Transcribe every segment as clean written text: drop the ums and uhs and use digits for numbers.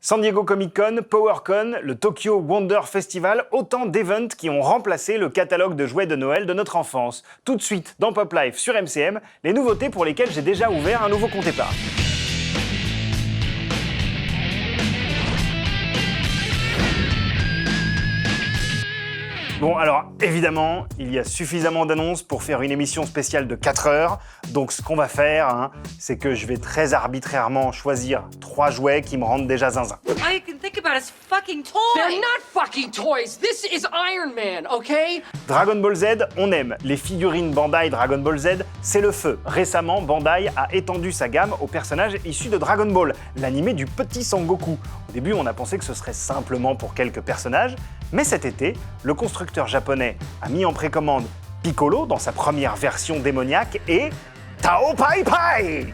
San Diego Comic-Con, PowerCon, le Tokyo Wonder Festival, autant d'events qui ont remplacé le catalogue de jouets de Noël de notre enfance. Tout de suite, dans Pop Life sur MCM, les nouveautés pour lesquelles j'ai déjà ouvert un nouveau compte épargne. Bon, alors, évidemment, il y a suffisamment d'annonces pour faire une émission spéciale de 4 heures. Donc, ce qu'on va faire, c'est que je vais très arbitrairement choisir 3 jouets qui me rendent déjà zinzin. All you can think about is fucking toys! They're not fucking toys! This is Iron Man, okay? Dragon Ball Z, on aime. Les figurines Bandai Dragon Ball Z, c'est le feu. Récemment, Bandai a étendu sa gamme aux personnages issus de Dragon Ball, l'animé du petit Sangoku. Au début, on a pensé que ce serait simplement pour quelques personnages, mais cet été, le constructeur japonais a mis en précommande Piccolo dans sa première version démoniaque et Tao Pai Pai.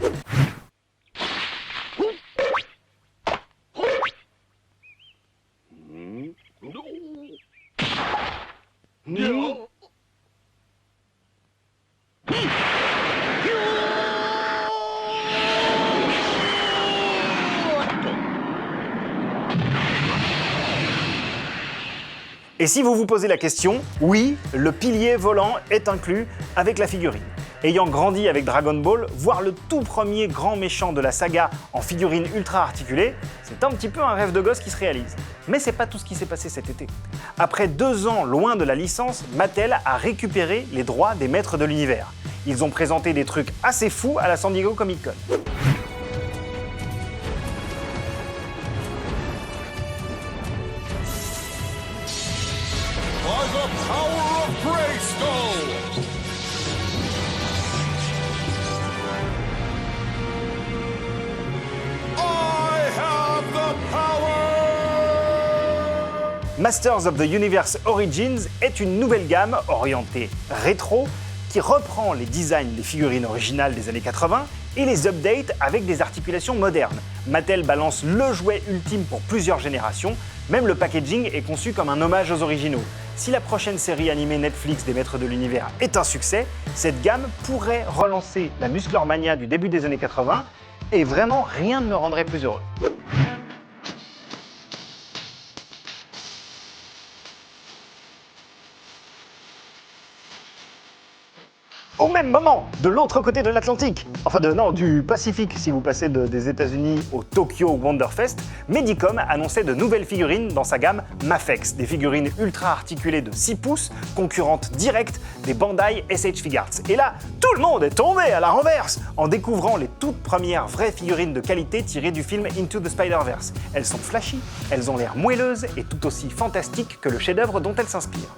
Et si vous vous posez la question, oui, le pilier volant est inclus avec la figurine. Ayant grandi avec Dragon Ball, voir le tout premier grand méchant de la saga en figurine ultra articulée, c'est un petit peu un rêve de gosse qui se réalise. Mais c'est pas tout ce qui s'est passé cet été. Après 2 ans loin de la licence, Mattel a récupéré les droits des maîtres de l'univers. Ils ont présenté des trucs assez fous à la San Diego Comic-Con. By the power of Grayskull! I have the power! Masters of the Universe Origins est une nouvelle gamme orientée rétro qui reprend les designs des figurines originales des années 80 et les update avec des articulations modernes. Mattel balance le jouet ultime pour plusieurs générations, même le packaging est conçu comme un hommage aux originaux. Si la prochaine série animée Netflix des Maîtres de l'Univers est un succès, cette gamme pourrait relancer la Musclormania du début des années 80 et vraiment rien ne me rendrait plus heureux. Au même moment, de l'autre côté de l'Atlantique, enfin du Pacifique si vous passez des États-Unis au Tokyo Wonder Fest, Medicom annonçait de nouvelles figurines dans sa gamme Mafex, des figurines ultra articulées de 6 pouces, concurrentes directes des Bandai SH Figuarts. Et là, tout le monde est tombé à la renverse en découvrant les toutes premières vraies figurines de qualité tirées du film Into the Spider-Verse. Elles sont flashy, elles ont l'air moelleuses et tout aussi fantastiques que le chef-d'œuvre dont elles s'inspirent.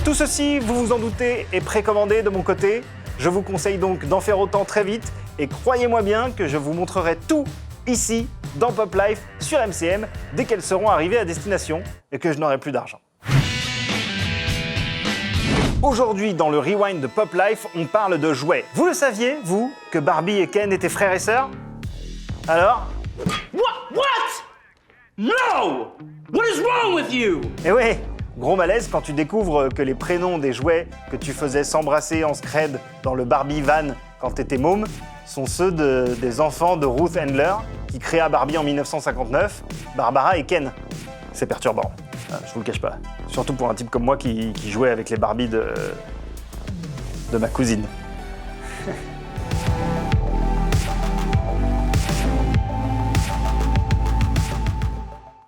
Tout ceci, vous vous en doutez, est précommandé de mon côté. Je vous conseille donc d'en faire autant très vite et croyez-moi bien que je vous montrerai tout ici, dans Pop Life, sur MCM, dès qu'elles seront arrivées à destination et que je n'aurai plus d'argent. Aujourd'hui, dans le Rewind de Pop Life, on parle de jouets. Vous le saviez, vous, que Barbie et Ken étaient frères et sœurs? Alors? What? No! What is wrong with you? Eh ouais, gros malaise quand tu découvres que les prénoms des jouets que tu faisais s'embrasser en scred dans le Barbie van quand t'étais môme sont ceux des enfants de Ruth Handler qui créa Barbie en 1959, Barbara et Ken. C'est perturbant, je vous le cache pas. Surtout pour un type comme moi qui jouait avec les Barbies de ma cousine.